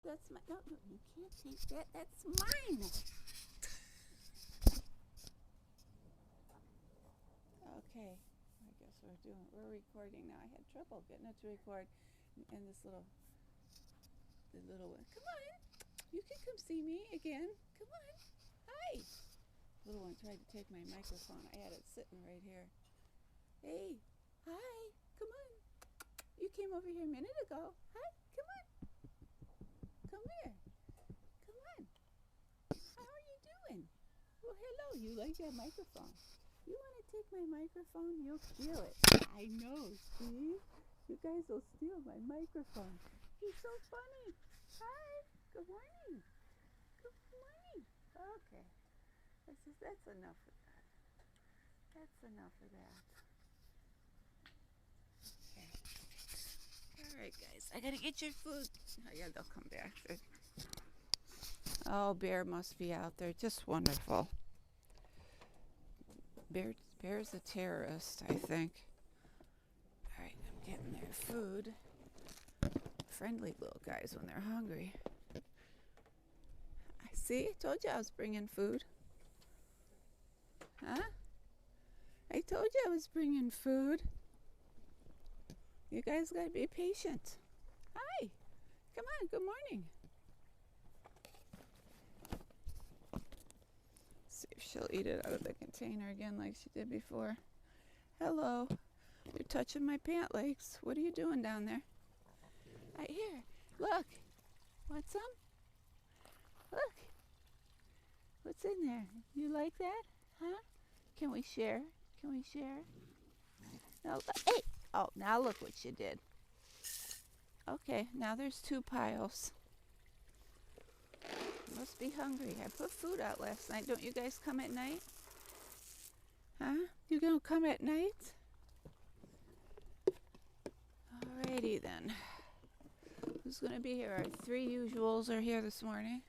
that's my, no, you can't take that. That's mine. Okay, I guess we're recording now. I had trouble getting it to record, and the little one. Come on, you can come see me again. Come on, hi. Little one tried to take my microphone. I had it sitting right here. Hey, hi, come on. You came over here a minute ago. Hi, come on. Come here. Come on. How are you doing? Well, hello. You like that microphone? You want to take my microphone? You'll steal it. I know. See? You guys will steal my microphone. You're so funny. Hi. Good morning. Good morning. Okay. That's enough of that. That's enough of that. Okay. All right, guys. I gotta get your food. Oh, yeah, they'll come back. Oh, Bear must be out there. Just wonderful. Bear's a terrorist, I think. All right, I'm getting their food. Friendly little guys when they're hungry. I see. I told you I was bringing food. Huh? I told you I was bringing food. You guys gotta be patient. Hi. Come on. Good morning. See if she'll eat it out of the container again like she did before. Hello. You're touching my pant legs. What are you doing down there? Here. Look. Want some? Look. What's in there? You like that? Huh? Can we share? Can we share? No. Hey. Oh, now look what you did. Okay, now there's 2 piles. You must be hungry. I put food out last night. Don't you guys come at night? Huh? You gonna come at night? Alrighty then. Who's gonna be here? Our 3 usuals are here this morning.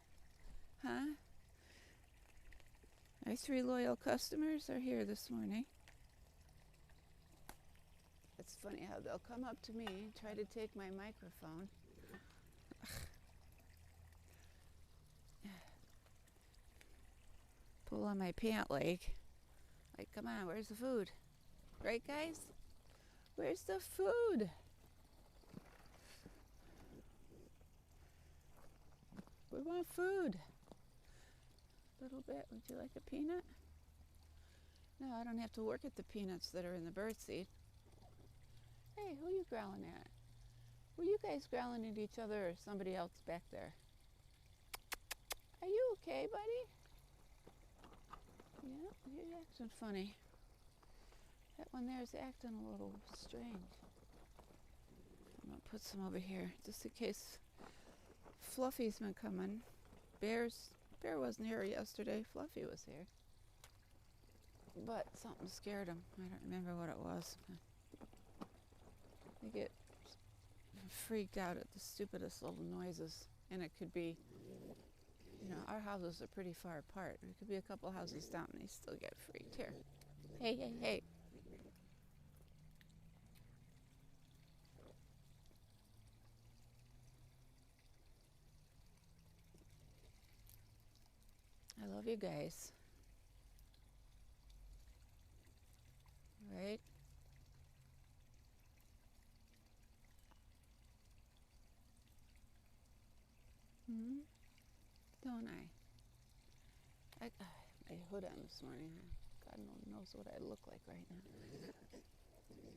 Huh? Our 3 loyal customers are here this morning. It's funny how they'll come up to me and try to take my microphone. Pull on my pant leg. Like, come on, where's the food? Right, guys? Where's the food? We want food. A little bit. Would you like a peanut? No, I don't have to work at the peanuts that are in the birdseed. Hey, who are you growling at? Were you guys growling at each other or somebody else back there? Are you okay, buddy? Yeah, you're acting funny. That one there is acting a little strange. I'm going to put some over here just in case Fluffy's been coming. Bear wasn't here yesterday. Fluffy was here. But something scared him. I don't remember what it was. They get freaked out at the stupidest little noises. And it could be, our houses are pretty far apart. It could be a couple houses down and they still get freaked. Here. Hey, hey, hey. I love you guys. Right? Hmm? Don't I? I my hood on this morning. God knows what I look like right now.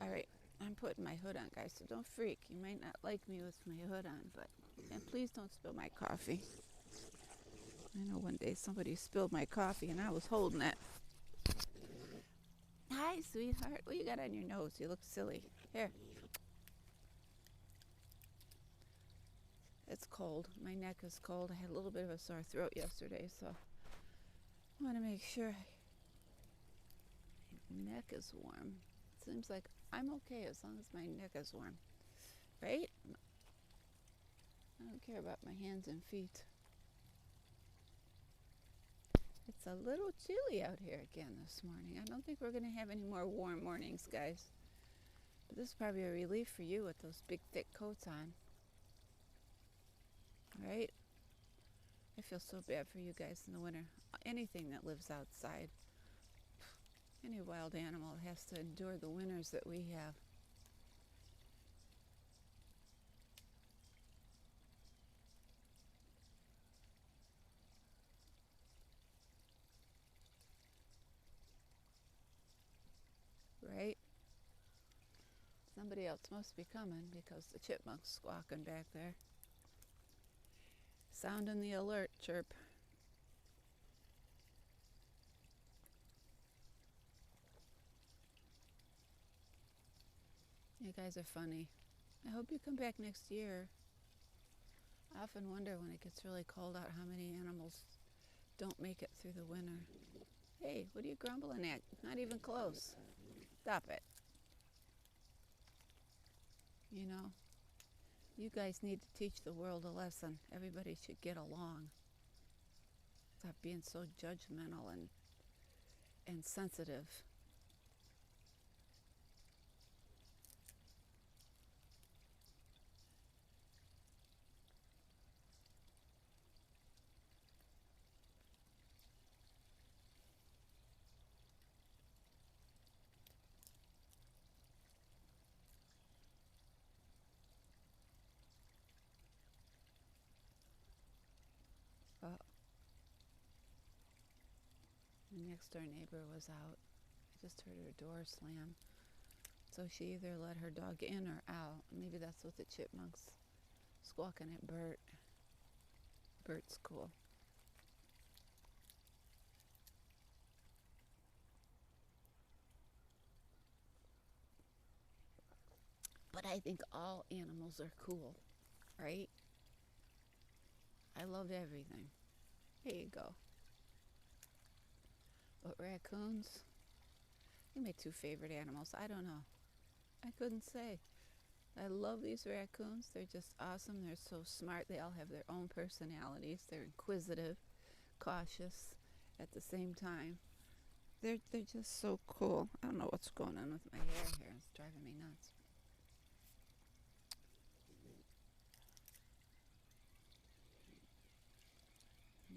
All right, I'm putting my hood on, guys, so don't freak. You might not like me with my hood on, and please don't spill my coffee. I know one day somebody spilled my coffee and I was holding it. Hi, sweetheart. What you got on your nose? You look silly. Here. It's cold. My neck is cold. I had a little bit of a sore throat yesterday, so I want to make sure my neck is warm. It seems like I'm okay as long as my neck is warm. Right? I don't care about my hands and feet. It's a little chilly out here again this morning. I don't think we're going to have any more warm mornings, guys. But this is probably a relief for you with those big, thick coats on. right? I feel so bad for you guys in the winter. Anything that lives outside, any wild animal has to endure the winters that we have. Right? Somebody else must be coming because the chipmunk's squawking back there. Sounding the alert chirp. You guys are funny. I hope you come back next year. I often wonder when it gets really cold out how many animals don't make it through the winter. Hey, what are you grumbling at? Not even close. Stop it. You know, you guys need to teach the world a lesson. Everybody should get along. Stop being so judgmental and sensitive. Uh, the next door neighbor was out. I just heard her door slam. So she either let her dog in or out. Maybe that's what the chipmunk's squawking at Bert. Bert's cool. But I think all animals are cool, right? I love everything. Here you go. But raccoons, they're my two favorite animals. I don't know. I couldn't say. I love these raccoons. They're just awesome. They're so smart. They all have their own personalities. They're inquisitive, cautious at the same time. They're just so cool. I don't know what's going on with my hair here. It's driving me nuts.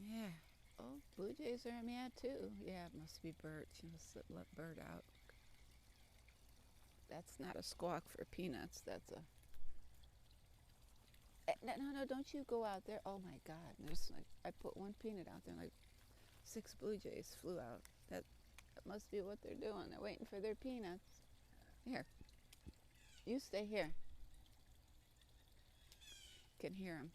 Yeah. Oh, blue jays are mad too. Yeah, it must be Bert. She must let Bert out. That's not a squawk for peanuts. That's a. No, don't you go out there. Oh my God. There's like, I put one peanut out there and like 6 blue jays flew out. That must be what they're doing. They're waiting for their peanuts. Here. You stay here. Can hear them.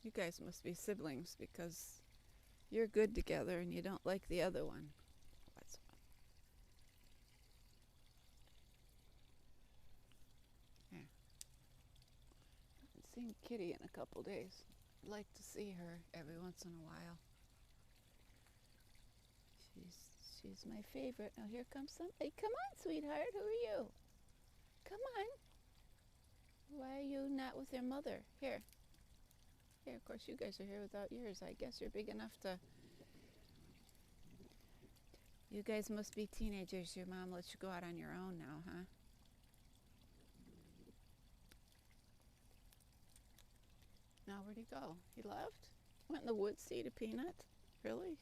You guys must be siblings because you're good together and you don't like the other one. What's here? Haven't seen Kitty in a couple days. I'd like to see her every once in a while. She's my favorite. Now here comes somebody. Come on, sweetheart. Who are you? Come on. Why are you not with your mother? Here. Here, of course, you guys are here without yours. I guess you're big enough to. You guys must be teenagers. Your mom lets you go out on your own now, huh? Now, where'd he go? He left? Went in the woods to eat a peanut? Really?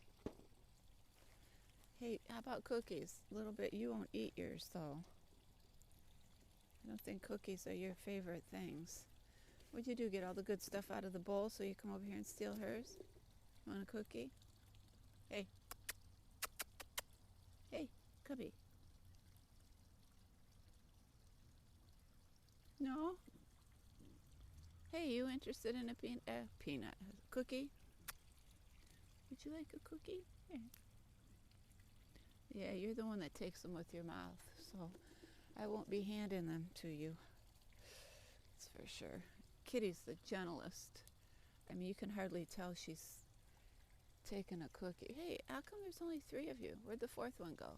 Hey, how about cookies? A little bit. You won't eat yours, though. I don't think cookies are your favorite things. What'd you do? Get all the good stuff out of the bowl so you come over here and steal hers? Want a cookie? Hey. Hey, cubby. No? Hey, you interested in a peanut? Cookie? Would you like a cookie? Here. Yeah, you're the one that takes them with your mouth, so I won't be handing them to you. That's for sure. Kitty's the gentlest. I mean, you can hardly tell she's taking a cookie. Hey, how come there's only 3 of you? Where'd the 4th one go?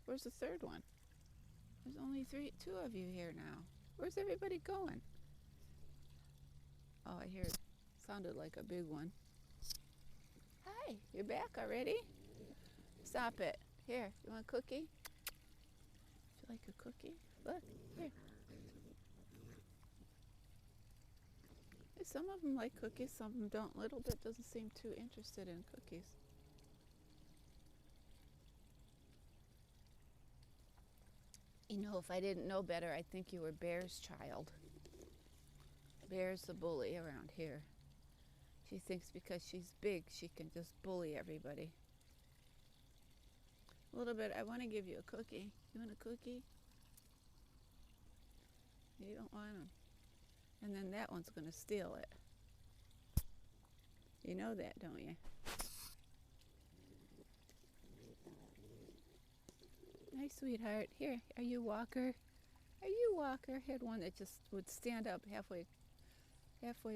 Where's the 3rd one? There's only 2 of you here now. Where's everybody going? Oh, I hear it. Sounded like a big one. Hi, you're back already? Stop it. Here, you want a cookie? cookie? Look, here. Some of them like cookies, some of them don't. Little bit doesn't seem too interested in cookies. You know, if I didn't know better, I'd think you were Bear's child. Bear's the bully around here. She thinks because she's big, she can just bully everybody. A little bit, I want to give you a cookie. You want a cookie? You don't want them. And then that one's going to steal it. You know that, don't you? Hi, sweetheart. Here, are you Walker? Are you Walker? I had one that just would stand up halfway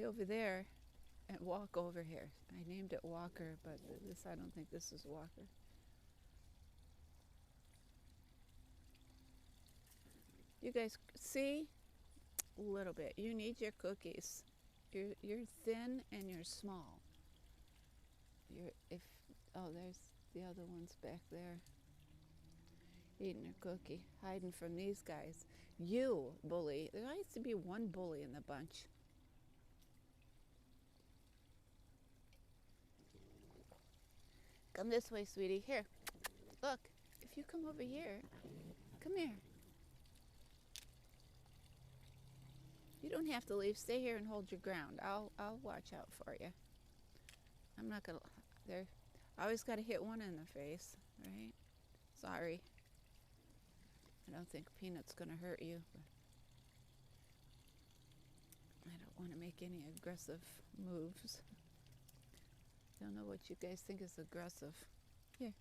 over there and walk over here. I named it Walker, but this, I don't think this is Walker. You guys see? A little bit. You need your cookies. You're thin and you're small. There's the other ones back there. Eating her cookie, hiding from these guys. You, bully. There used to be one bully in the bunch. Come this way, sweetie. Here, look. If you come over here, come here. You don't have to leave. Stay here and hold your ground. I'll watch out for you. I'm not gonna. I always gotta hit one in the face, right? Sorry. I don't think Peanut's gonna hurt you. But I don't want to make any aggressive moves. Don't know what you guys think is aggressive. Here.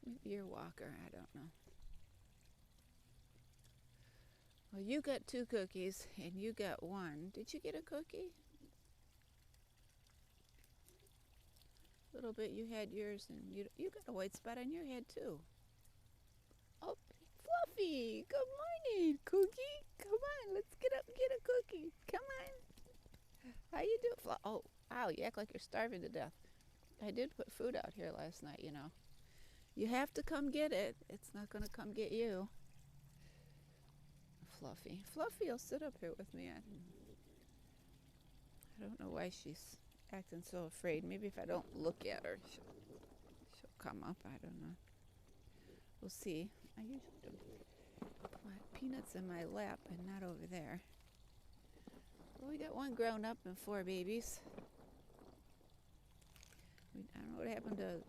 Maybe you're Walker. I don't know. Well, you got 2 cookies and you got 1. Did you get a cookie? A little bit. You had yours, and you got a white spot on your head too. Oh, Fluffy! Good morning, Cookie. Come on, let's get up and get a cookie. Come on. How you doing? Oh, ow! You act like you're starving to death. I did put food out here last night. You know. You have to come get it. It's not gonna come get you. Fluffy. Fluffy will sit up here with me. I don't know why she's acting so afraid. Maybe if I don't look at her, she'll come up. I don't know. We'll see. I usually don't put Peanuts in my lap and not over there. Well, we got 1 grown up and 4 babies. I don't know what happened to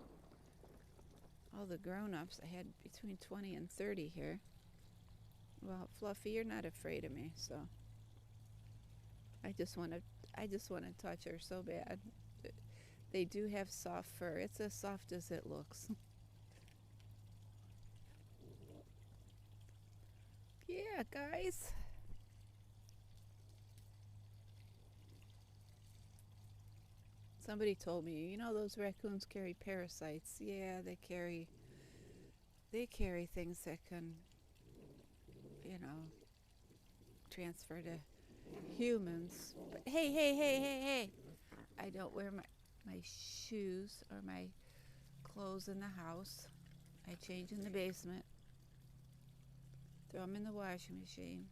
all the grown-ups. I had between 20 and 30 here. Well, Fluffy, you're not afraid of me, so I just want to touch her so bad. They do have soft fur. It's as soft as it looks. Yeah, guys. Somebody told me, you know, those raccoons carry parasites. Yeah, they carry things that can, you know, transfer to humans. But hey. I don't wear my shoes or my clothes in the house. I change in the basement. Throw them in the washing machine.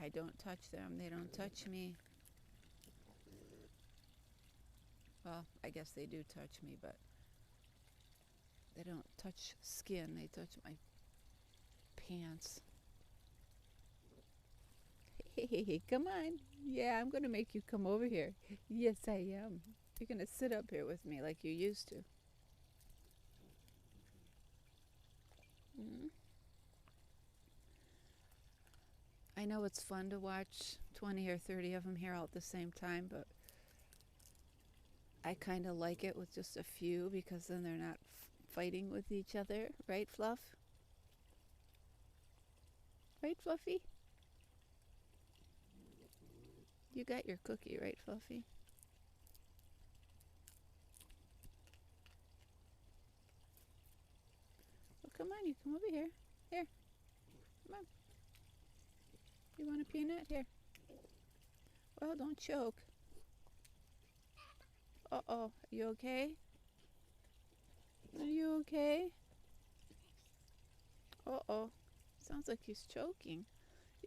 I don't touch them. They don't touch me. Well, I guess they do touch me, but they don't touch skin. They touch my pants. Hey, come on. Yeah, I'm going to make you come over here. Yes, I am. You're going to sit up here with me like you used to. I know it's fun to watch 20 or 30 of them here all at the same time, but I kind of like it with just a few because then they're not fighting with each other. Right, Fluff? Right, Fluffy? You got your cookie, right, Fluffy? Well, come on, you come over here. Here. Come on. You want a peanut? Here. Well, don't choke. Uh-oh. You okay? Are okay? Uh-oh. Sounds like he's choking.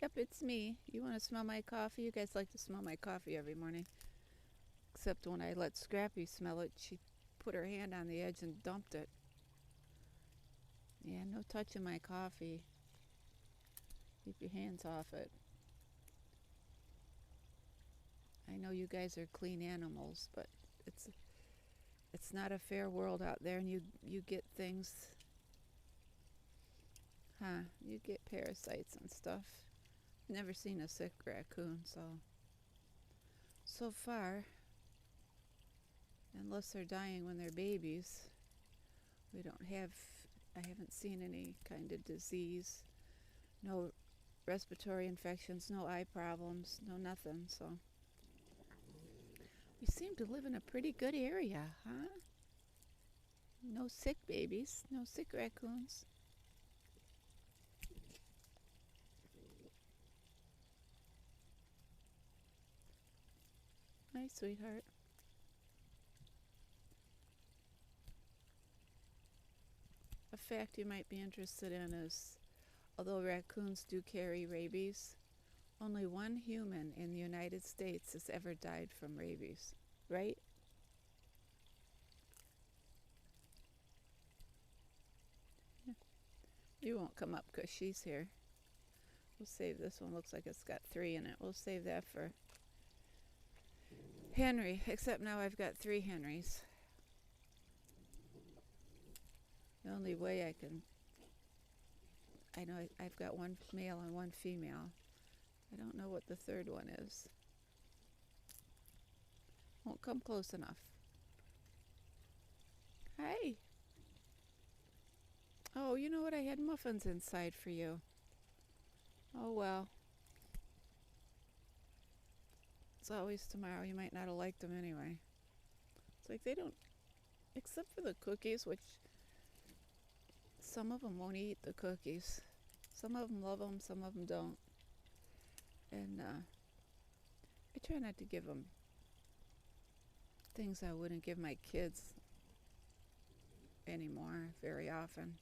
Yep, it's me. You want to smell my coffee? You guys like to smell my coffee every morning. Except when I let Scrappy smell it, she put her hand on the edge and dumped it. Yeah, no touching my coffee. Keep your hands off it. I know you guys are clean animals, but it's not a fair world out there, and you get things, you get parasites and stuff. Never seen a sick raccoon, so far, unless they're dying when they're babies, I haven't seen any kind of disease, no respiratory infections, no eye problems, no nothing, so we seem to live in a pretty good area, huh? No sick babies, no sick raccoons. Hi, sweetheart. A fact you might be interested in is, although raccoons do carry rabies, only one human in the United States has ever died from rabies, right? You won't come up because she's here. We'll save this one. Looks like it's got 3 in it. We'll save that for Henry, except now I've got 3 Henrys. The only way I know I've got 1 male and 1 female. I don't know what the 3rd one is. Won't come close enough. Hi. Oh, you know what? I had muffins inside for you. Oh well. It's always tomorrow. You might not have liked them anyway. It's like they don't, except for the cookies, which some of them won't eat the cookies. Some of them love them, some of them don't. And I try not to give them things I wouldn't give my kids anymore very often.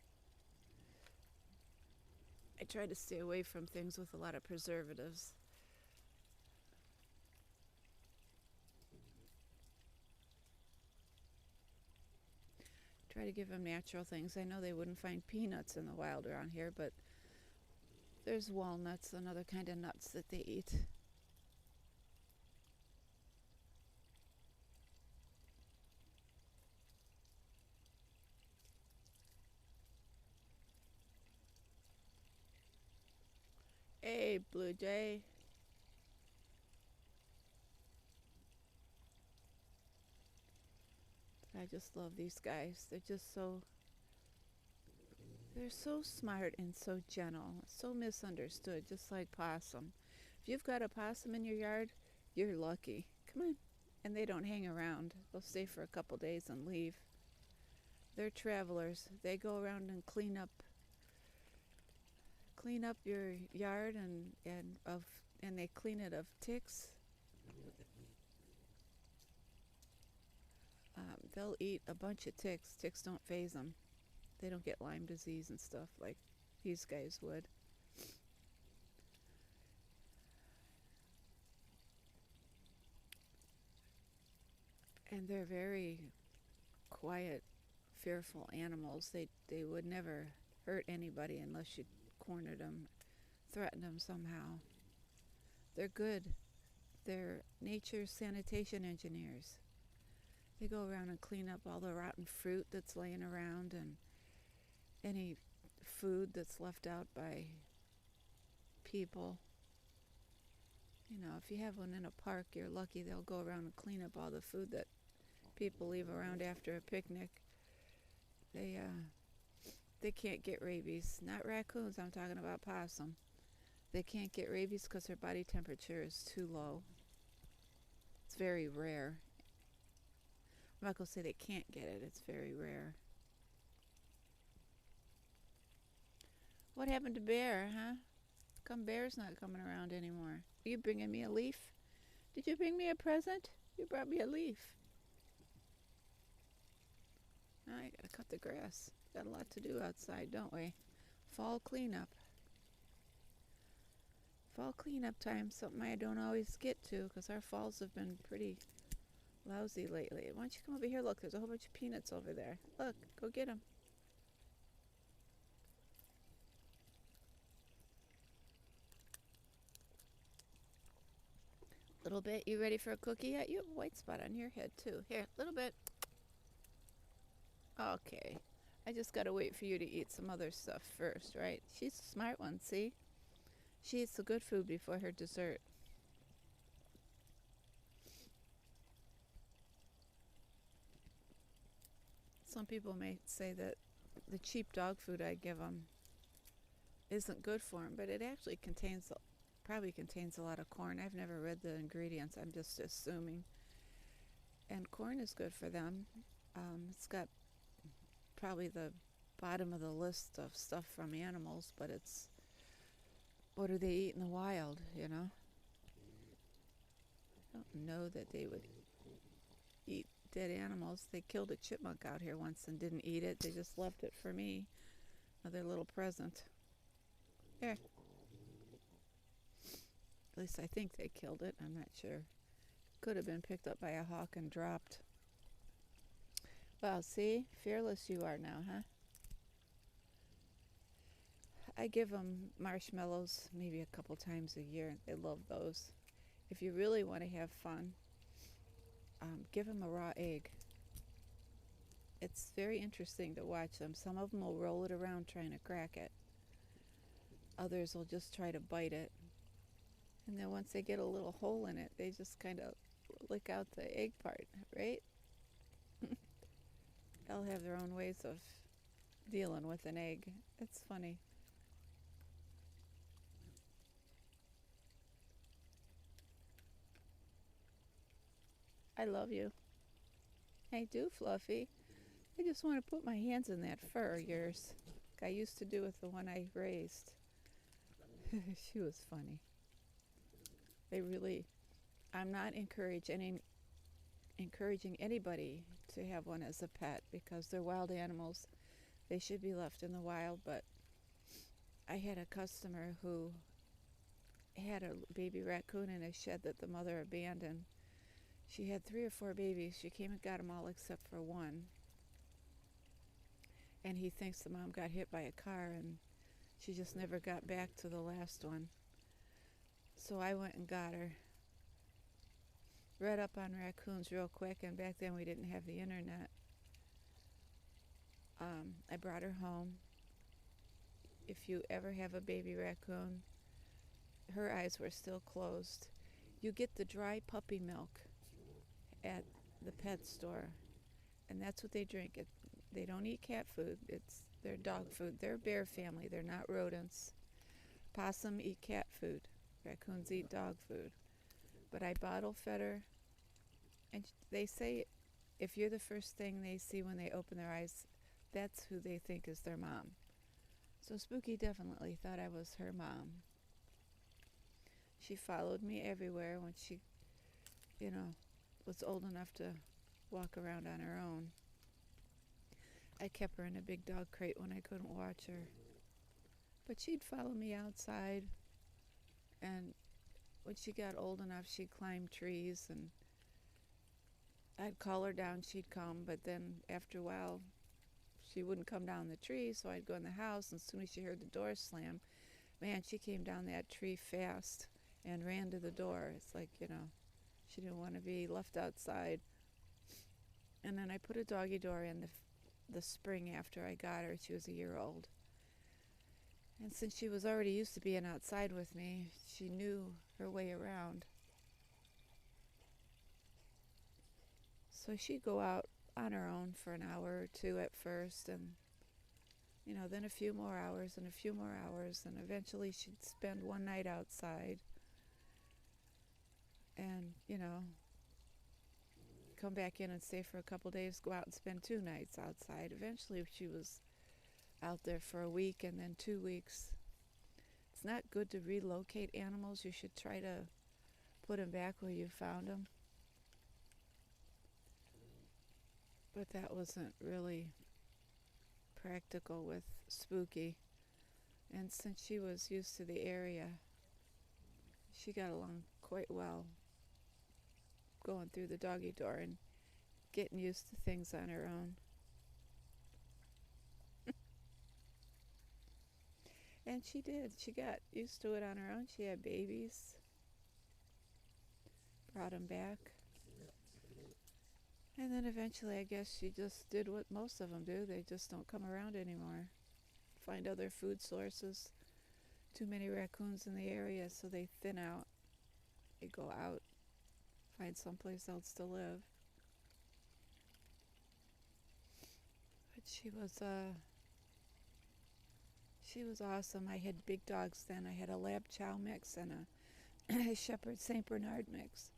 I try to stay away from things with a lot of preservatives. Try to give them natural things. I know they wouldn't find peanuts in the wild around here, but there's walnuts and other kind of nuts that they eat. Hey, Blue Jay. I just love these guys. They're so smart and so gentle, so misunderstood, just like possum. If you've got a possum in your yard, you're lucky. Come on. And they don't hang around. They'll stay for a couple days and leave. They're travelers. They go around and clean up your yard and they clean it of ticks. They'll eat a bunch of ticks. Ticks don't faze them. They don't get Lyme disease and stuff like these guys would. And they're very quiet, fearful animals. They would never hurt anybody unless you cornered them, threatened them somehow. They're good. They're nature's sanitation engineers. They go around and clean up all the rotten fruit that's laying around and any food that's left out by people. You know, if you have one in a park, you're lucky. They'll go around and clean up all the food that people leave around after a picnic. They can't get rabies. Not raccoons, I'm talking about possum. They can't get rabies because their body temperature is too low. It's very rare. I'm not going to say they can't get it. It's very rare. What happened to Bear, huh? Come, Bear's not coming around anymore. Are you bringing me a leaf? Did you bring me a present? You brought me a leaf. Now I gotta cut the grass. Got a lot to do outside, don't we? Fall cleanup. Fall cleanup time, something I don't always get to because our falls have been pretty lousy lately. Why don't you come over here? Look, there's a whole bunch of peanuts over there. Look, go get them. Little bit. You ready for a cookie yet? You have a white spot on your head too. Here, little bit. Okay. I just gotta wait for you to eat some other stuff first, right? She's a smart one, see? She eats the good food before her dessert. Some people may say that the cheap dog food I give them isn't good for them, but it actually probably contains a lot of corn. I've never read the ingredients. I'm just assuming. And corn is good for them. It's got probably the bottom of the list of stuff from animals, but it's what do they eat in the wild, you know? I don't know that they would eat dead animals. They killed a chipmunk out here once and didn't eat it. They just left it for me. Another little present. Here. At least I think they killed it. I'm not sure. Could have been picked up by a hawk and dropped. Well, see? Fearless you are now, huh? I give them marshmallows maybe a couple times a year. They love those. If you really want to have fun, give them a raw egg. It's very interesting to watch them. Some of them will roll it around trying to crack it. Others will just try to bite it. And then once they get a little hole in it, they just kind of lick out the egg part, right? They'll have their own ways of dealing with an egg. It's funny. I love you. I do, Fluffy. I just want to put my hands in that fur of yours. Like I used to do with the one I raised. She was funny. I'm not encouraging anybody to have one as a pet because they're wild animals. They should be left in the wild, but I had a customer who had a baby raccoon in a shed that the mother abandoned. She had 3 or 4 babies. She came and got them all except for one. And he thinks the mom got hit by a car and she just never got back to the last one. So I went and got her. Read up on raccoons real quick, and back then we didn't have the internet. I brought her home. If you ever have a baby raccoon, her eyes were still closed. You get the dry puppy milk at the pet store, and that's what they drink. They don't eat cat food. It's their dog food. They're a bear family. They're not rodents. Possum eat cat food. Raccoons eat dog food. But I bottle fed her, and they say if you're the first thing they see when they open their eyes, that's who they think is their mom. So Spooky definitely thought I was her mom. She followed me everywhere when she, was old enough to walk around on her own. I kept her in a big dog crate when I couldn't watch her. But she'd follow me outside, and when she got old enough, she'd climb trees, and I'd call her down, she'd come, but then after a while, she wouldn't come down the tree, so I'd go in the house, and as soon as she heard the door slam, man, she came down that tree fast and ran to the door. It's like, she didn't want to be left outside. And then I put a doggy door in the spring after I got her. She was a year old. And since she was already used to being outside with me, she knew her way around. So she'd go out on her own for an hour or two at first, and then a few more hours and a few more hours, and eventually she'd spend one night outside and, come back in and stay for a couple days, go out and spend 2 nights outside. Eventually she was out there for a week and then 2 weeks. It's not good to relocate animals. You should try to put them back where you found them. But that wasn't really practical with Spooky. And since she was used to the area, she got along quite well going through the doggy door and getting used to things on her own. And she did. She got used to it on her own. She had babies, brought them back. And then eventually, I guess she just did what most of them do. They just don't come around anymore. Find other food sources. Too many raccoons in the area, so they thin out. They go out, find someplace else to live. But she was awesome. I had big dogs then. I had a Lab Chow mix and a Shepherd Saint Bernard mix.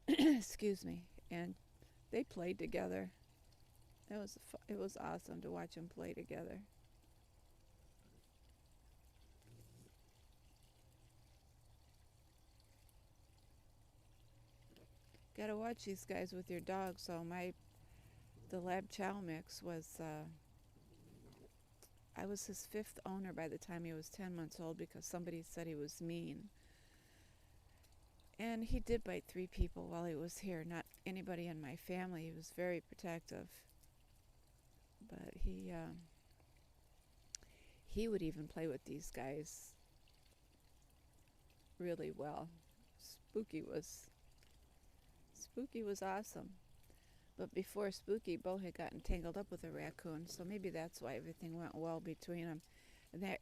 Excuse me. And they played together. It was awesome to watch them play together. Gotta watch these guys with your dog. So the Lab Chow mix was, I was his 5th owner by the time he was 10 months old because somebody said he was mean. And he did bite 3 people while he was here, not anybody in my family. He was very protective. But he would even play with these guys really well. Spooky was awesome. But before Spooky, Bo had gotten tangled up with a raccoon, so maybe that's why everything went well between them. And that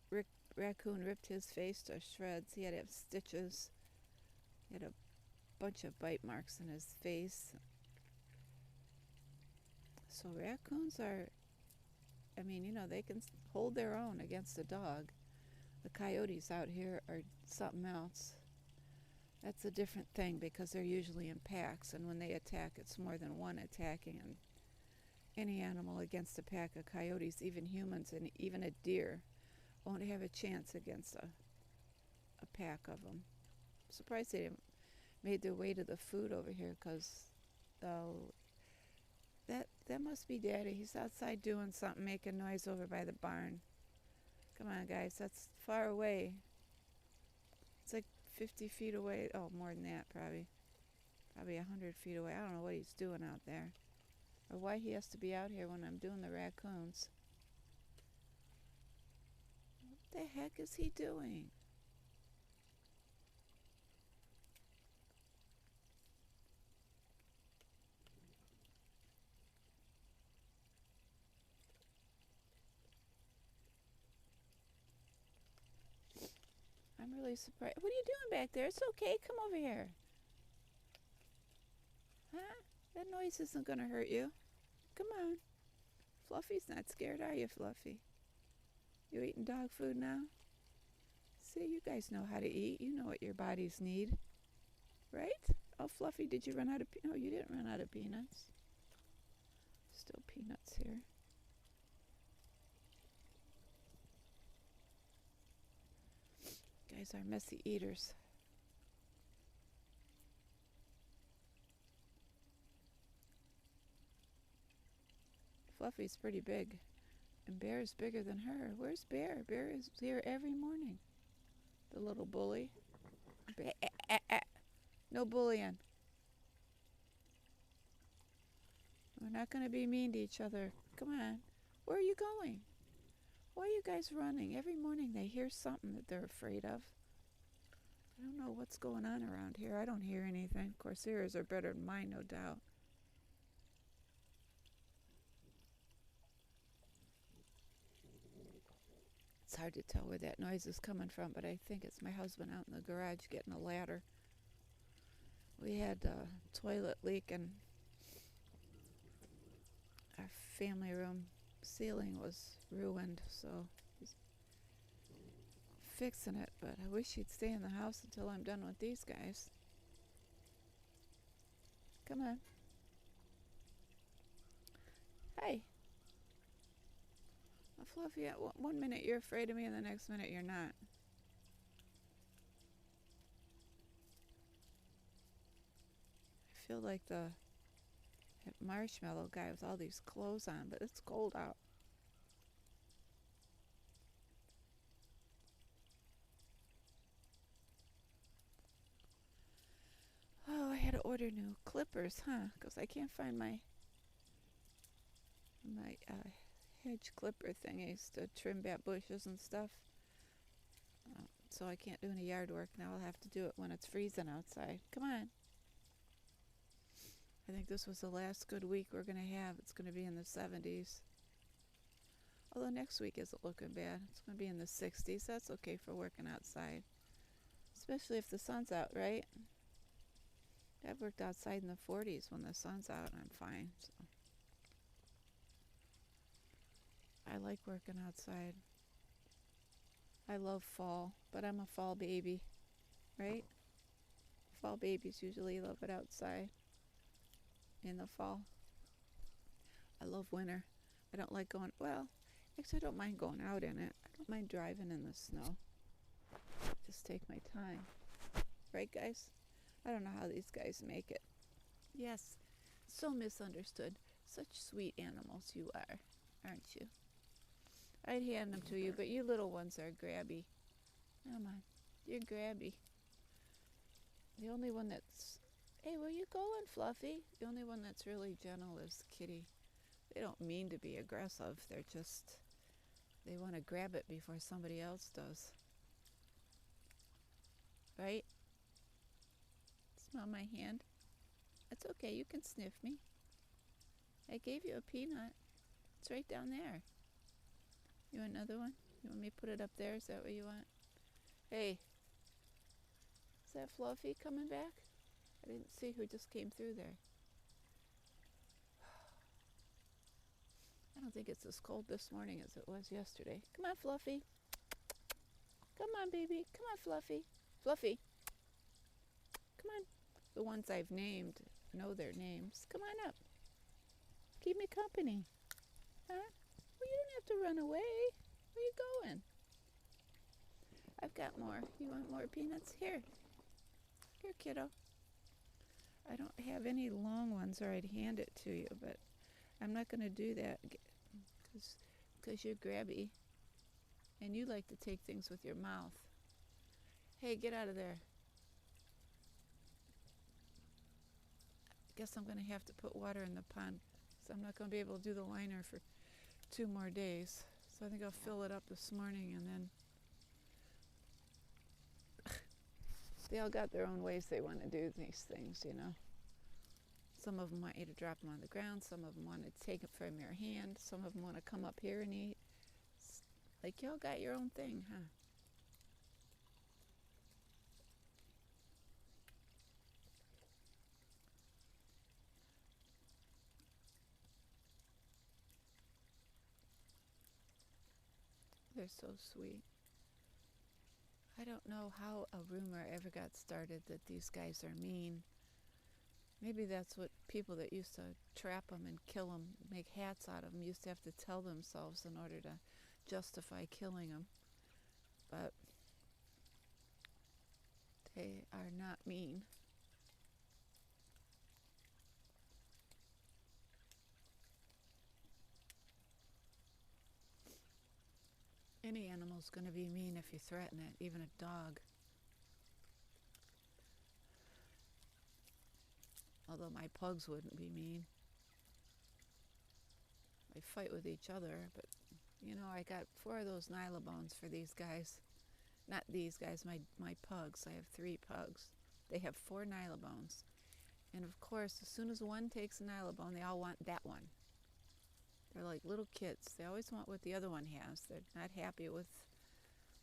raccoon ripped his face to shreds. He had to have stitches. He had a bunch of bite marks in his face. So raccoons are, they can hold their own against a dog. The coyotes out here are something else. That's a different thing because they're usually in packs, and when they attack, it's more than one attacking. And any animal against a pack of coyotes, even humans and even a deer, won't have a chance against a pack of them. I'm surprised they didn't made their way to the food over here, because that must be Daddy. He's outside doing something, making noise over by the barn. Come on, guys, that's far away. It's like 50 feet away. Oh, more than that, probably 100 feet away. I don't know what he's doing out there, or why he has to be out here when I'm doing the raccoons. What the heck is he doing? I'm really surprised. What are you doing back there? It's okay. Come over here. Huh? That noise isn't going to hurt you. Come on. Fluffy's not scared, are you, Fluffy? You eating dog food now? See, you guys know how to eat. You know what your bodies need. Right? Oh, Fluffy, did you run out of No, you didn't run out of peanuts. Still peanuts here. Guys are messy eaters. Fluffy's pretty big, and Bear's bigger than her. Where's Bear? Bear is here every morning. The little bully. No bullying. We're not going to be mean to each other. Come on. Where are you going? Why are you guys running? Every morning they hear something that they're afraid of. I don't know what's going on around here. I don't hear anything. Of course, theirs are better than mine, no doubt. It's hard to tell where that noise is coming from, but I think it's my husband out in the garage getting a ladder. We had a toilet leak, and our family room ceiling was ruined, so he's fixing it, but I wish he'd stay in the house until I'm done with these guys. Come on. Hi. Well, Fluffy, one minute you're afraid of me and the next minute you're not. I feel like the That marshmallow guy with all these clothes on, but it's cold out. Oh, I had to order new clippers, huh? Because I can't find my hedge clipper thingies to trim back bushes and stuff. So I can't do any yard work now. I'll have to do it when it's freezing outside. Come on. I think this was the last good week we're going to have. It's going to be in the 70s. Although next week isn't looking bad. It's going to be in the 60s. That's okay for working outside. Especially if the sun's out, right? I've worked outside in the 40s when the sun's out and I'm fine. So I like working outside. I love fall, but I'm a fall baby, right? Fall babies usually love it outside in the fall. I love winter. I don't like going, well, actually I don't mind going out in it. I don't mind driving in the snow. Just take my time. Right, guys? I don't know how these guys make it. Yes, so misunderstood. Such sweet animals you are, aren't you? I'd hand them to you, but you little ones are grabby. Come on, you're grabby. The only one that's, hey, where you going, Fluffy? The only one that's really gentle is Kitty. They don't mean to be aggressive. They're just, they want to grab it before somebody else does. Right? Smell my hand? It's okay, you can sniff me. I gave you a peanut. It's right down there. You want another one? You want me to put it up there? Is that what you want? Hey, is that Fluffy coming back? I didn't see who just came through there. I don't think it's as cold this morning as it was yesterday. Come on, Fluffy. Come on, baby. Come on, Fluffy. Fluffy. Come on. The ones I've named know their names. Come on up. Keep me company. Huh? Well, you don't have to run away. Where you going? I've got more. You want more peanuts? Here. Here, kiddo. I don't have any long ones or I'd hand it to you, but I'm not going to do that because you're grabby and you like to take things with your mouth. Hey, get out of there. I guess I'm going to have to put water in the pond because I'm not going to be able to do the liner for 2 more days. So I think I'll fill it up this morning and then they all got their own ways they want to do these things, you know. Some of them want you to drop them on the ground. Some of them want to take it from your hand. Some of them want to come up here and eat. It's like y'all got your own thing, huh? They're so sweet. I don't know how a rumor ever got started that these guys are mean. Maybe that's what people that used to trap them and kill them, make hats out of them, used to have to tell themselves in order to justify killing them. But they are not mean. Any animal's going to be mean if you threaten it, even a dog. Although my pugs wouldn't be mean. They fight with each other, but you know, I got 4 of those nylabones for these guys. Not these guys, my pugs. I have 3 pugs. They have 4 nylabones. And of course, as soon as one takes a nylabone, they all want that one. They're like little kids. They always want what the other one has. They're not happy with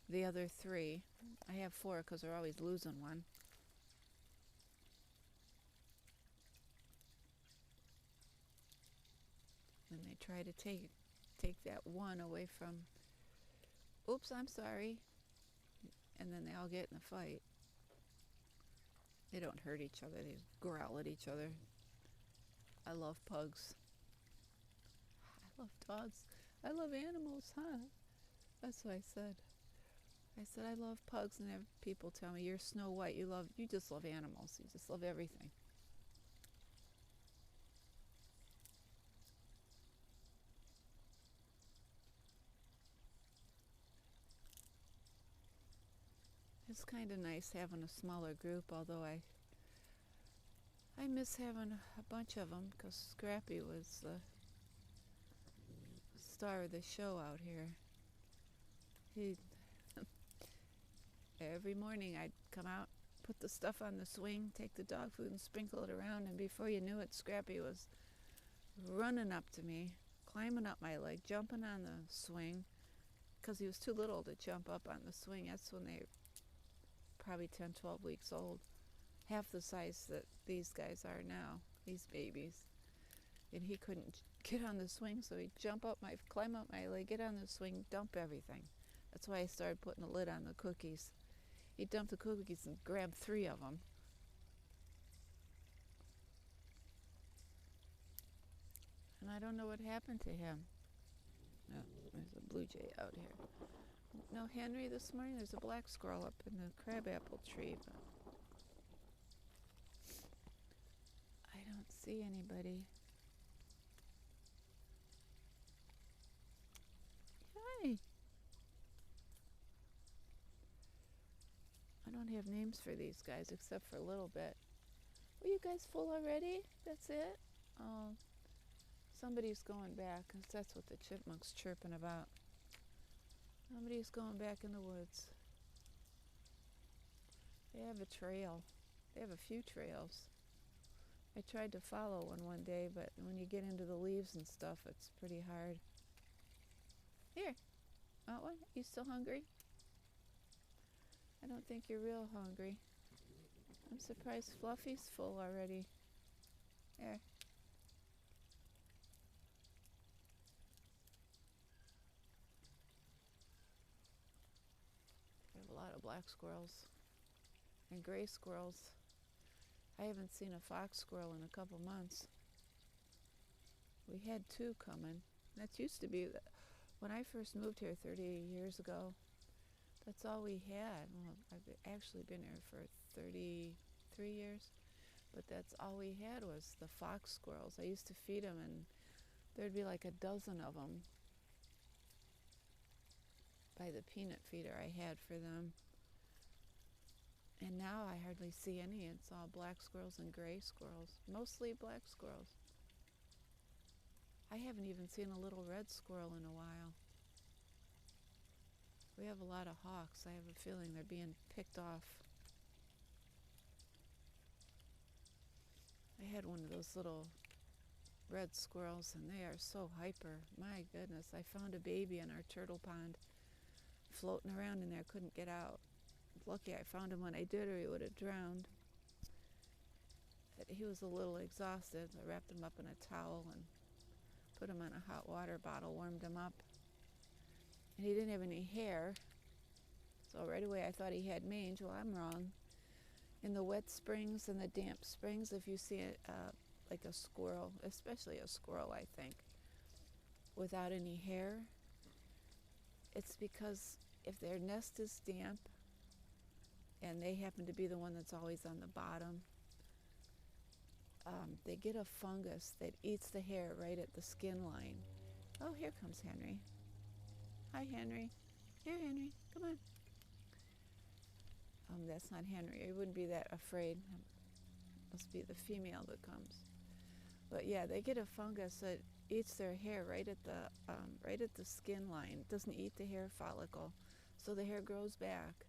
the other 3. I have 4 because they're always losing one. And they try to take that one away from, oops, I'm sorry. And then they all get in a fight. They don't hurt each other. They growl at each other. I love pugs. I love dogs. I love animals, huh? That's what I said. I said I love pugs, and have people tell me, you're Snow White. You just love animals. You just love everything. It's kind of nice having a smaller group, although I miss having a bunch of them because Scrappy was the star of the show out here. He Every morning I'd come out, put the stuff on the swing, take the dog food and sprinkle it around, and before you knew it, Scrappy was running up to me, climbing up my leg, jumping on the swing, because he was too little to jump up on the swing. That's when they were probably 10, 12 weeks old, half the size that these guys are now, these babies. And he couldn't get on the swing, so he'd climb up my leg, get on the swing, dump everything. That's why I started putting a lid on the cookies. He'd dump the cookies and grab 3 of them. And I don't know what happened to him. No, there's a blue jay out here. No, Henry, this morning there's a black squirrel up in the crabapple tree, but I don't see anybody. Hi. I don't have names for these guys except for a little bit. Were you guys full already? That's it? Oh, somebody's going back, 'cause that's what the chipmunk's chirping about. Somebody's going back in the woods. They have a trail. They have a few trails. I tried to follow one day, but when you get into the leaves and stuff, it's pretty hard. Here, want one? You still hungry? I don't think you're real hungry. I'm surprised Fluffy's full already. There. We have a lot of black squirrels and gray squirrels. I haven't seen a fox squirrel in a couple months. We had 2 coming. That used to be, when I first moved here 30 years ago, that's all we had. Well, I've actually been here for 33 years, but that's all we had was the fox squirrels. I used to feed them, and there'd be like a dozen of them by the peanut feeder I had for them. And now I hardly see any. It's all black squirrels and gray squirrels, mostly black squirrels. I haven't even seen a little red squirrel in a while. We have a lot of hawks. I have a feeling they're being picked off. I had one of those little red squirrels, and they are so hyper. My goodness, I found a baby in our turtle pond floating around in there, couldn't get out. Lucky I found him when I did, or he would have drowned. He was a little exhausted. I wrapped him up in a towel and put him on a hot water bottle, warmed him up. And he didn't have any hair, so right away I thought he had mange. Well, I'm wrong. In the wet springs and the damp springs, if you see like a squirrel, especially a squirrel, I think, without any hair, it's because if their nest is damp and they happen to be the one that's always on the bottom, they get a fungus that eats the hair right at the skin line. Oh, here comes Henry. Hi, Henry. Here, Henry. Come on. That's not Henry. He wouldn't be that afraid. Must be the female that comes. But yeah, they get a fungus that eats their hair right at the skin line. It doesn't eat the hair follicle, so the hair grows back.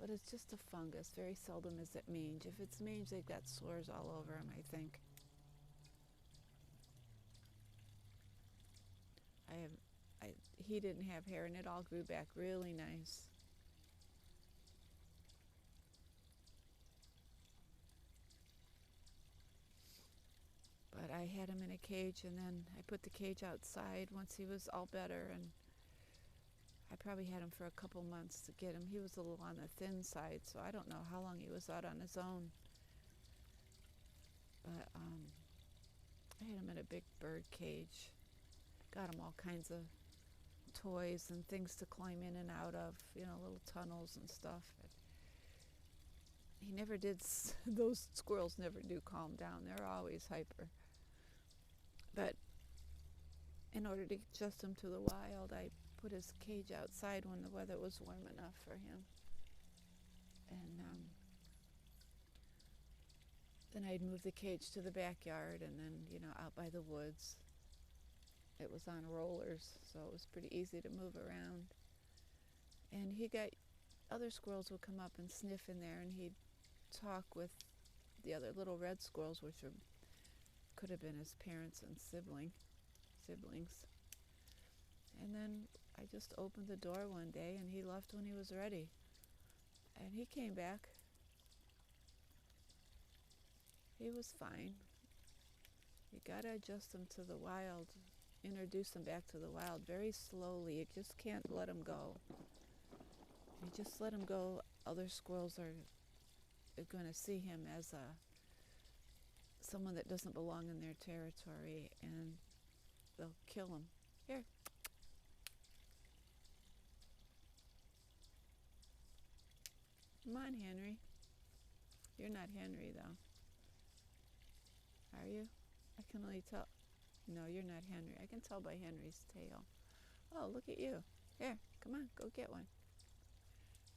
But it's just a fungus. Very seldom is it mange. If it's mange, they've got sores all over them, I think. He didn't have hair, and it all grew back really nice. But I had him in a cage, and then I put the cage outside once he was all better, and I probably had him for a couple months to get him. He was a little on the thin side, so I don't know how long he was out on his own. But I had him in a big bird cage. Got him all kinds of toys and things to climb in and out of, little tunnels and stuff. But he never did, those squirrels never do calm down. They're always hyper. But in order to adjust him to the wild, I put his cage outside when the weather was warm enough for him. And then I'd move the cage to the backyard, and then, out by the woods. It was on rollers, so it was pretty easy to move around. And other squirrels would come up and sniff in there, and he'd talk with the other little red squirrels, which could have been his parents and siblings. And then I just opened the door one day, and he left when he was ready. And he came back. He was fine. You gotta adjust him to the wild, introduce him back to the wild very slowly. You just can't let him go. You just let him go, other squirrels are going to see him as someone that doesn't belong in their territory, and they'll kill him. Here. Come on, Henry. You're not Henry, though. Are you? I can only tell. No, you're not Henry. I can tell by Henry's tail. Oh, look at you. Here, come on, go get one.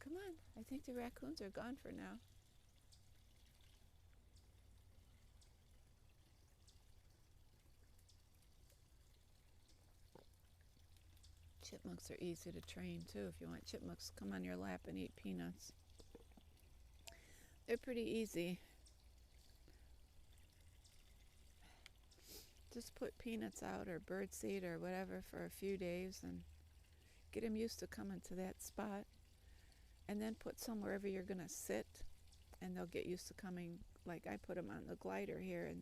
Come on. I think the raccoons are gone for now. Chipmunks are easy to train, too. If you want chipmunks, come on your lap and eat peanuts. They're pretty easy. Just put peanuts out or birdseed or whatever for a few days and get them used to coming to that spot. And then put some wherever you're going to sit, and they'll get used to coming. Like I put them on the glider here, and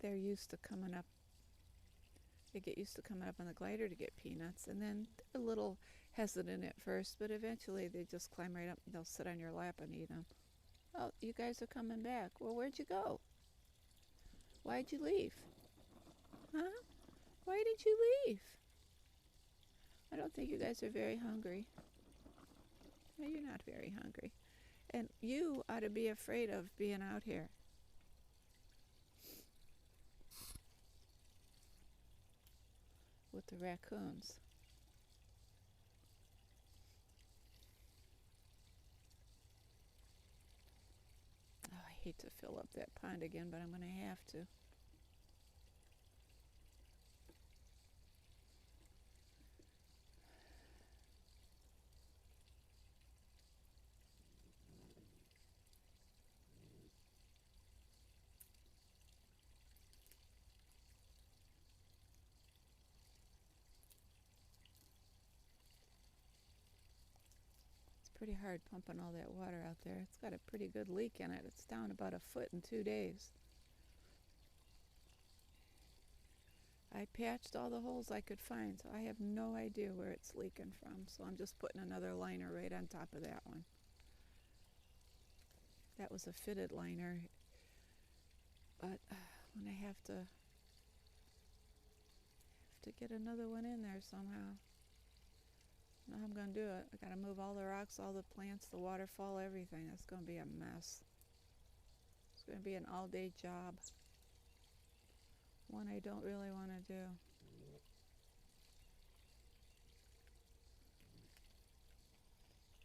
they're used to coming up. They get used to coming up on the glider to get peanuts, and then they're a little hesitant at first, but eventually they just climb right up and they'll sit on your lap and eat them. Oh, you guys are coming back. Well, where'd you go? Why'd you leave? Huh? Why did you leave? I don't think you guys are very hungry. No, you're not very hungry. And you ought to be afraid of being out here. With the raccoons. Oh, I hate to fill up that pond again, but I'm going to have to. Pretty hard pumping all that water out there. It's got a pretty good leak in it. It's down about a foot in 2 days. I patched all the holes I could find, so I have no idea where it's leaking from. So I'm just putting another liner right on top of that one. That was a fitted liner, but when I have to get another one in there somehow. I know how I'm going to do it. I got to move all the rocks, all the plants, the waterfall, everything. That's going to be a mess. It's going to be an all-day job. One I don't really want to do.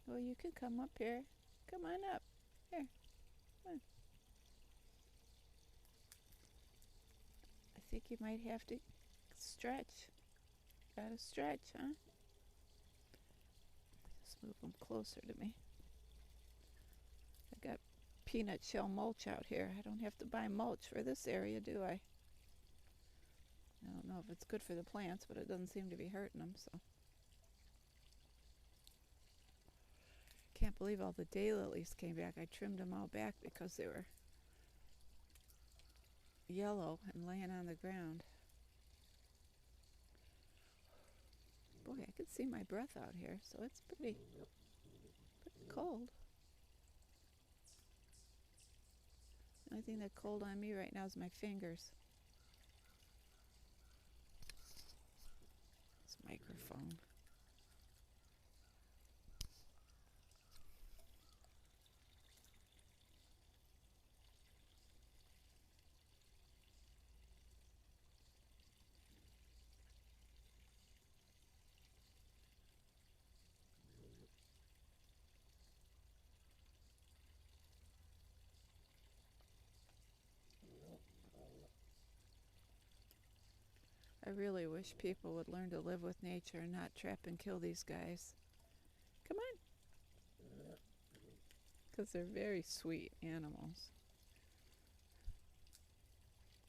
Well, you can come up here. Come on up. Here. Come on. I think you might have to stretch. Gotta stretch, huh? Just move them closer to me. I got peanut shell mulch out here. I don't have to buy mulch for this area, do I? I don't know if it's good for the plants, but it doesn't seem to be hurting them, so. Can't believe all the daylilies came back. I trimmed them all back because they were yellow and laying on the ground. Boy, I could see my breath out here, so it's pretty cold. The only thing that's cold on me right now is my fingers. This microphone. I really wish people would learn to live with nature and not trap and kill these guys. Come on. Because they're very sweet animals.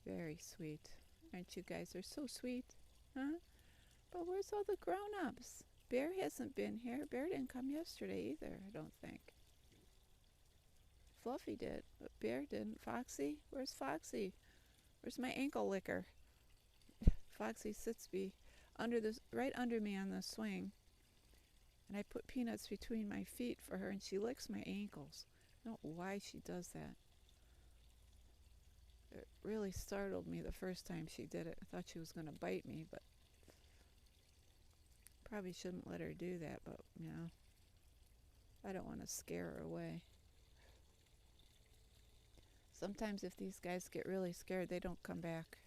Very sweet. Aren't you guys? They're so sweet. Huh? But where's all the grown-ups? Bear hasn't been here. Bear didn't come yesterday either, I don't think. Fluffy did, but Bear didn't. Foxy? Where's Foxy? Where's my ankle licker? Foxy sits right under me on the swing. And I put peanuts between my feet for her, and she licks my ankles. I don't know why she does that. It really startled me the first time she did it. I thought she was going to bite me, but probably shouldn't let her do that, but, you know, I don't want to scare her away. Sometimes if these guys get really scared, they don't come back.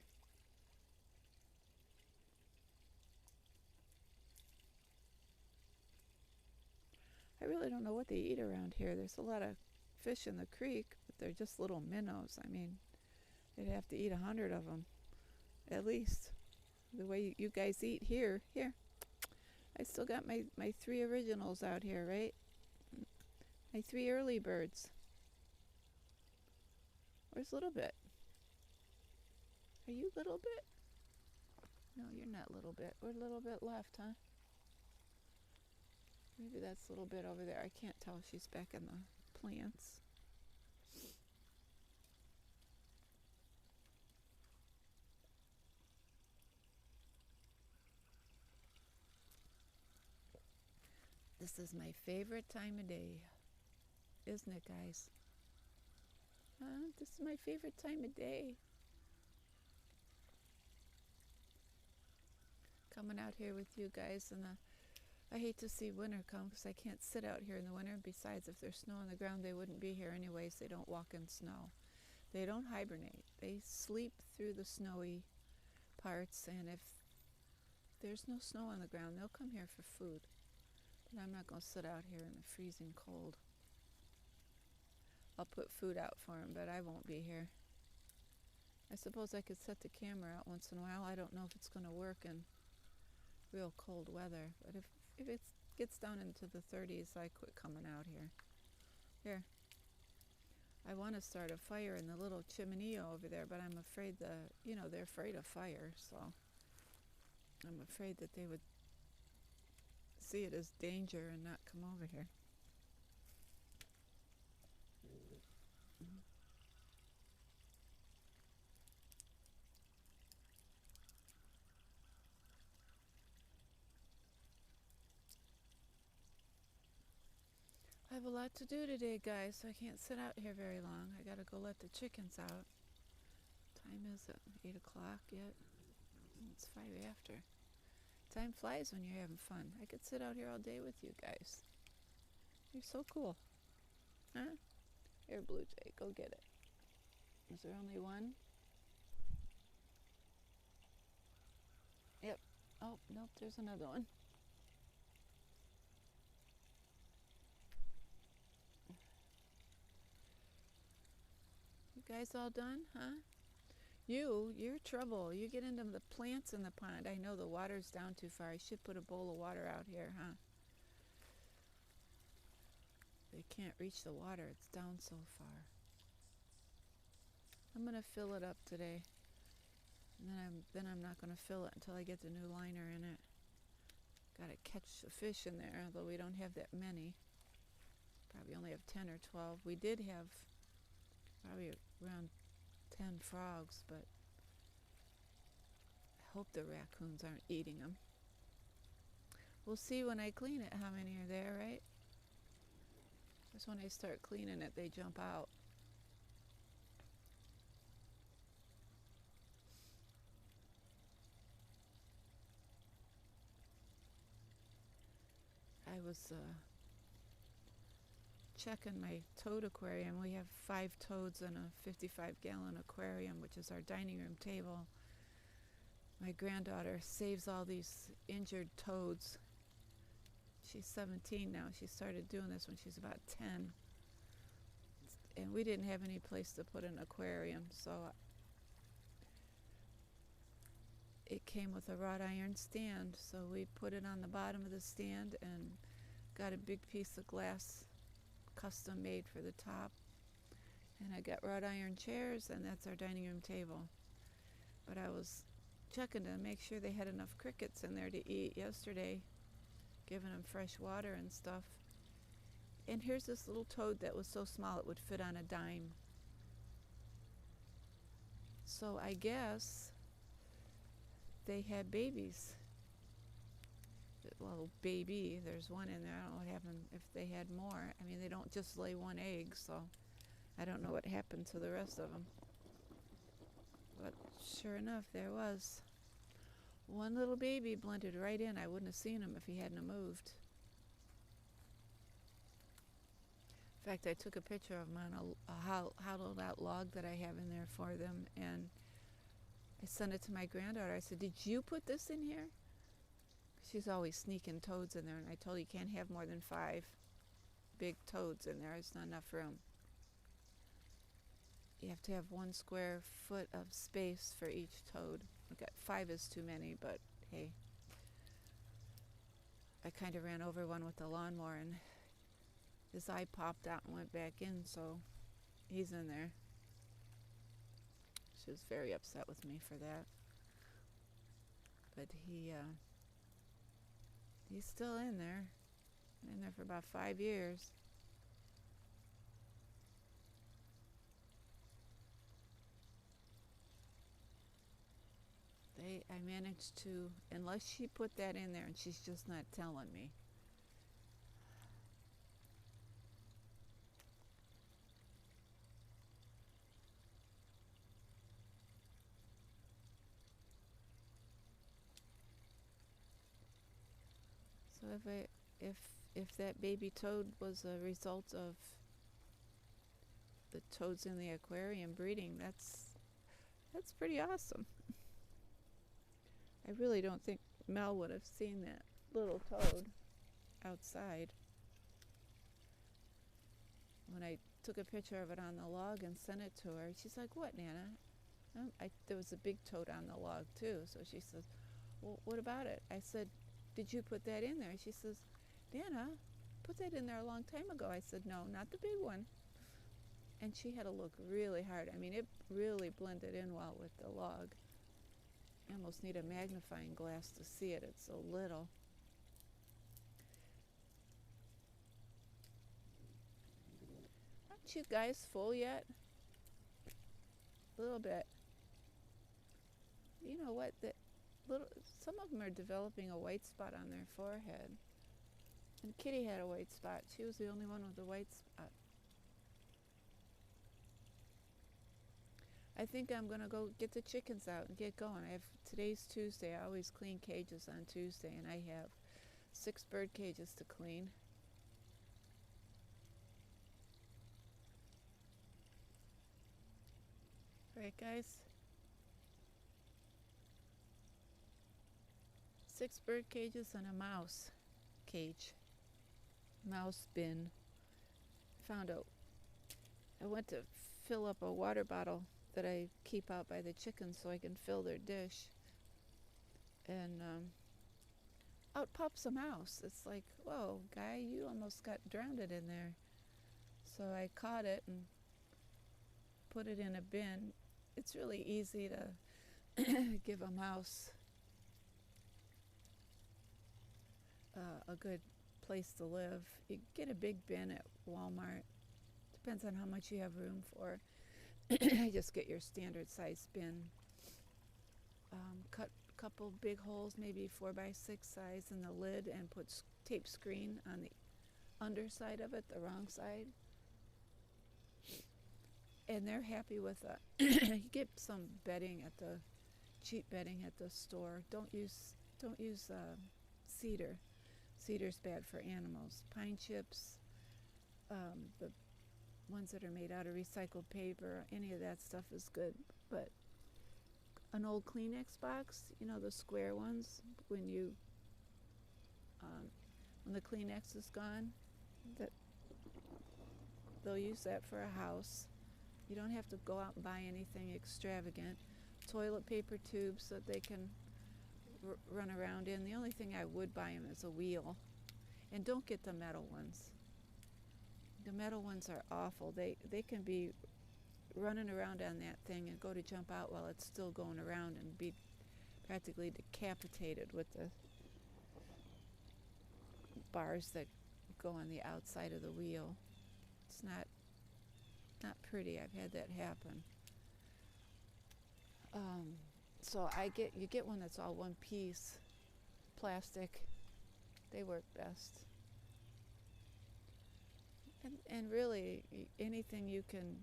I really don't know what they eat around here. There's a lot of fish in the creek, but they're just little minnows. I mean, they'd have to eat 100 of them, at least. The way you guys eat here. Here. I still got my 3 originals out here, right? My 3 early birds. Where's Little Bit? Are you Little Bit? No, you're not Little Bit. We're Little Bit left, huh? Maybe that's Little Bit over there. I can't tell. She's back in the plants. This is my favorite time of day. Isn't it, guys? This is my favorite time of day. Coming out here with you guys, and I hate to see winter come because I can't sit out here in the winter. Besides, if there's snow on the ground, they wouldn't be here anyways. They don't walk in snow. They don't hibernate. They sleep through the snowy parts, and if there's no snow on the ground, they'll come here for food. But I'm not going to sit out here in the freezing cold. I'll put food out for them, but I won't be here. I suppose I could set the camera out once in a while. I don't know if it's going to work in real cold weather, but if it gets down into the 30s, I quit coming out here. Here. I want to start a fire in the little chimney over there, but I'm afraid they're afraid of fire, so I'm afraid that they would see it as danger and not come over here. I have a lot to do today, guys, so I can't sit out here very long. I gotta go let the chickens out. Time is it? 8 o'clock yet? It's 5 after. Time flies when you're having fun. I could sit out here all day with you guys. You're so cool. Huh? Here, Blue Jay, go get it. Is there only one? Yep. Oh, nope, there's another one. You guys all done, huh? You're trouble. You get into the plants in the pond. I know the water's down too far. I should put a bowl of water out here, huh? They can't reach the water. It's down so far. I'm going to fill it up today. And then I'm not going to fill it until I get the new liner in it. Got to catch a fish in there, although we don't have that many. Probably only have 10 or 12. We did have probably around 10 frogs, but I hope the raccoons aren't eating them. We'll see when I clean it how many are there, right? Because when I start cleaning it, they jump out. I was checking my toad aquarium. We have 5 toads in a 55-gallon aquarium, which is our dining room table. My granddaughter saves all these injured toads. She's 17 now. She started doing this when she's about 10. And we didn't have any place to put an aquarium, so it came with a wrought iron stand, so we put it on the bottom of the stand and got a big piece of glass custom made for the top. And I got wrought iron chairs, and that's our dining room table. But I was checking to make sure they had enough crickets in there to eat yesterday, giving them fresh water and stuff. And here's this little toad that was so small it would fit on a dime. So I guess they had babies. Well, baby, there's one in there. I don't know what happened if they had more. I mean, they don't just lay one egg, so I don't know what happened to the rest of them. But sure enough, there was. One little baby blended right in. I wouldn't have seen him if he hadn't have moved. In fact, I took a picture of him on a hollowed out log that I have in there for them, and I sent it to my granddaughter. I said, "Did you put this in here?" She's always sneaking toads in there, and I told her you can't have more than 5 big toads in there. It's not enough room. You have to have 1 square foot of space for each toad. I've got 5 is too many, but hey. I kind of ran over one with the lawnmower, and his eye popped out and went back in, so he's in there. She was very upset with me for that. But he's still in there. Been in there for about 5 years. I managed to, unless she put that in there, and she's just not telling me. So if that baby toad was a result of the toads in the aquarium breeding, that's pretty awesome. I really don't think Mel would have seen that little toad outside. When I took a picture of it on the log and sent it to her, she's like, "What, Nana?" There was a big toad on the log too, so she says, "Well, what about it?" I said, "Did you put that in there?" She says, "Nana, put that in there a long time ago." I said, "No, not the big one." And she had to look really hard. I mean, it really blended in well with the log. You almost need a magnifying glass to see it. It's so little. Aren't you guys full yet? A little bit. You know what? Some of them are developing a white spot on their forehead. And Kitty had a white spot. She was the only one with a white spot. I think I'm going to go get the chickens out and get going. Today's Tuesday. I always clean cages on Tuesday, and I have 6 bird cages to clean. Right, guys? 6 bird cages and a mouse cage. Mouse bin. I went to fill up a water bottle that I keep out by the chickens so I can fill their dish. And out pops a mouse. It's like, whoa, guy, you almost got drowned in there. So I caught it and put it in a bin. It's really easy to give a mouse a good place to live. You get a big bin at Walmart. Depends on how much you have room for. I just get your standard size bin. Cut a couple big holes, maybe 4x6 size in the lid, and put tape screen on the underside of it, the wrong side. And they're happy with that. You get some bedding cheap bedding at the store. Don't use cedar. Cedar's bad for animals. Pine chips, the ones that are made out of recycled paper, any of that stuff is good. But an old Kleenex box, the square ones, when the Kleenex is gone, they'll use that for a house. You don't have to go out and buy anything extravagant. Toilet paper tubes so they can run around in. The only thing I would buy them is a wheel. And don't get the metal ones. The metal ones are awful. They can be running around on that thing and go to jump out while it's still going around and be practically decapitated with the bars that go on the outside of the wheel. It's not pretty. I've had that happen. So you get one that's all one piece, plastic. They work best. And really, anything you can,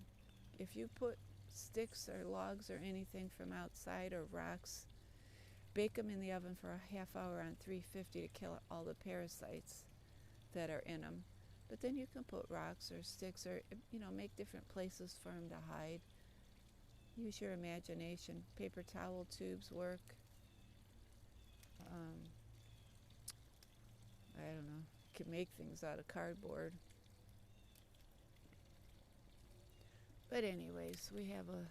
if you put sticks or logs or anything from outside or rocks, bake them in the oven for a half hour on 350 to kill all the parasites that are in them. But then you can put rocks or sticks or, make different places for them to hide. Use your imagination. Paper towel tubes work. I don't know. You can make things out of cardboard. But anyways, we have a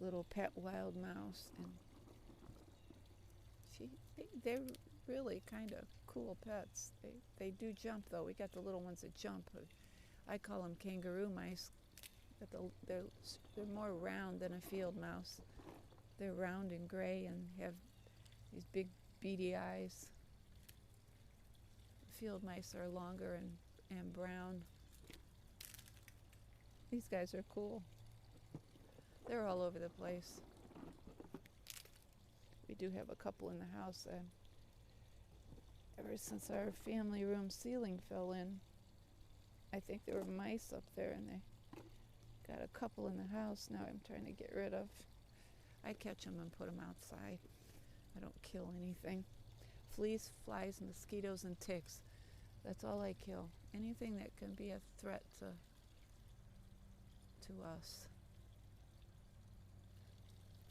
little pet wild mouse, and they're really kind of cool pets. They do jump though. We got the little ones that jump. I call them kangaroo mice. They're more round than a field mouse. They're round and gray and have these big beady eyes. Field mice are longer and brown. These guys are cool. They're all over the place. We do have a couple in the house. Ever since our family room ceiling fell in, I think there were mice up there, and they got a couple in the house now I'm trying to get rid of. I catch them and put them outside. I don't kill anything. Fleas, flies, mosquitoes, and ticks. That's all I kill. Anything that can be a threat to us.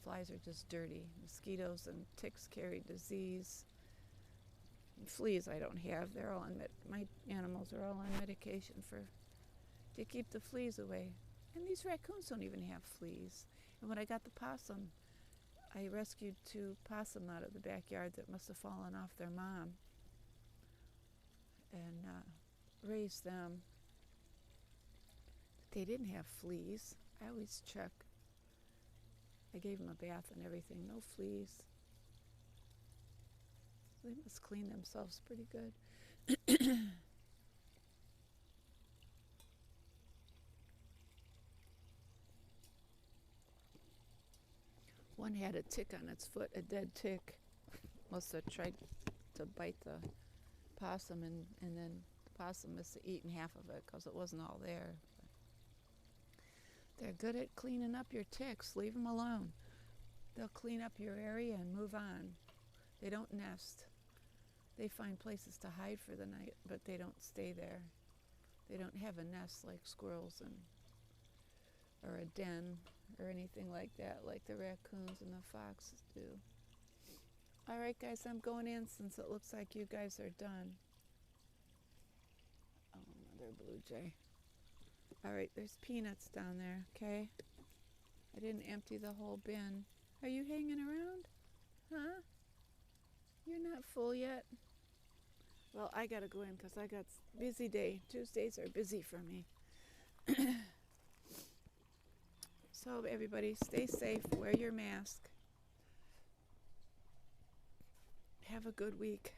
Flies are just dirty. Mosquitoes and ticks carry disease. And fleas I don't have. They're all on my animals are all on medication to keep the fleas away. And these raccoons don't even have fleas. And when I got the possum, I rescued 2 possum out of the backyard that must have fallen off their mom, and raised them. They didn't have fleas. I always check. I gave them a bath and everything. No fleas. They must clean themselves pretty good. One had a tick on its foot, a dead tick. Must have tried to bite the possum, and then the possum must have eaten half of it because it wasn't all there. They're good at cleaning up your ticks. Leave them alone. They'll clean up your area and move on. They don't nest. They find places to hide for the night, but they don't stay there. They don't have a nest like squirrels or a den or anything like that, like the raccoons and the foxes do. All right, guys, I'm going in since it looks like you guys are done. Oh, another blue jay. All right, there's peanuts down there, okay? I didn't empty the whole bin. Are you hanging around? Huh? You're not full yet? Well, I gotta go in because I got a busy day. Tuesdays are busy for me. So everybody, stay safe, wear your mask. Have a good week.